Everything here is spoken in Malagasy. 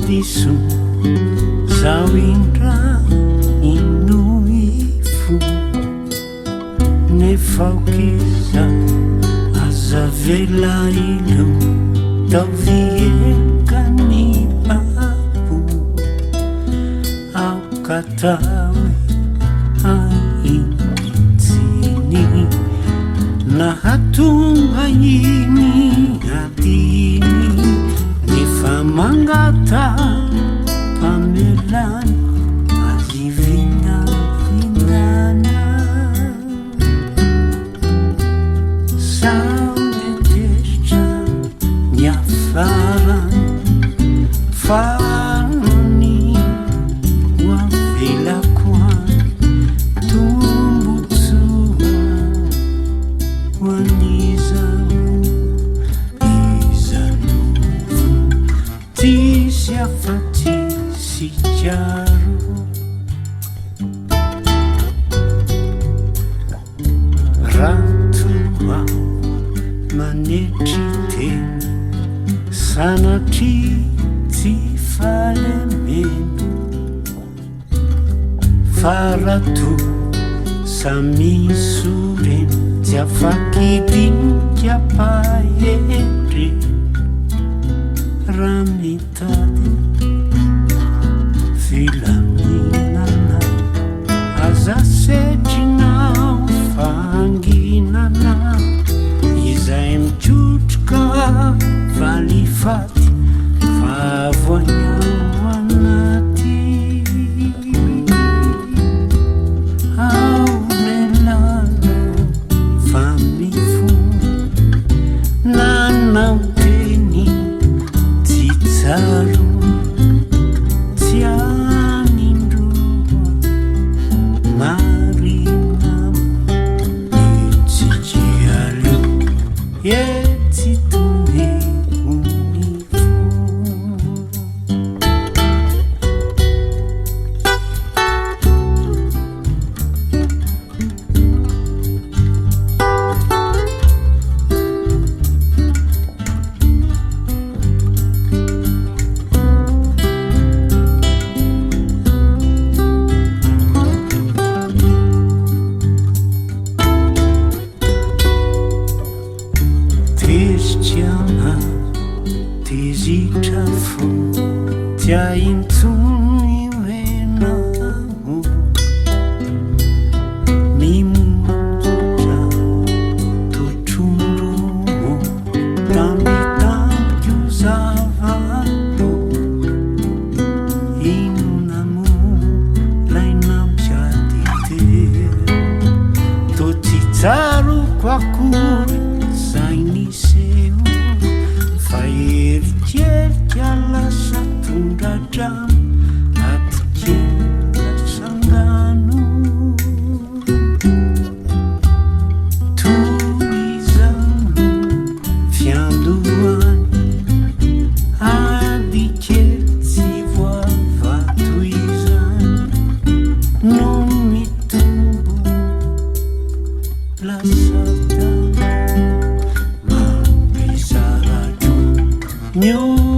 hadisoina zaho indray no hifona nefa okiza aza avela hilona Ataovy elokany babo Aoka hatao tsiny Nahatonga iny adiny Nefa mangata-pamelana ivindavindana zaho de Tezitra iafarany Farany avelako Tombon-tsoa afa-tsy sy Raha manetry tena sanatry tsy falemena samisorena tsy afaky dinika am-pahendrena Raha mitady filaminana aza setrinao fanginana izay mitrotroka valifady vavoanyao anaty avelana fa mifona nanao teny tsy tsaro tsy hanin-droa marina etsijalo etsy tome Tezitra fo tia intsony menamo mimonjotra totrondromo tamitambiko zava-paona inonamo lainampiaditera to tsy tsaroko akory zay niseho Erikerika lasa tondra-drano atikela sangano toizano fiandohany adikely tsy voavato izany no mitombo lasatana New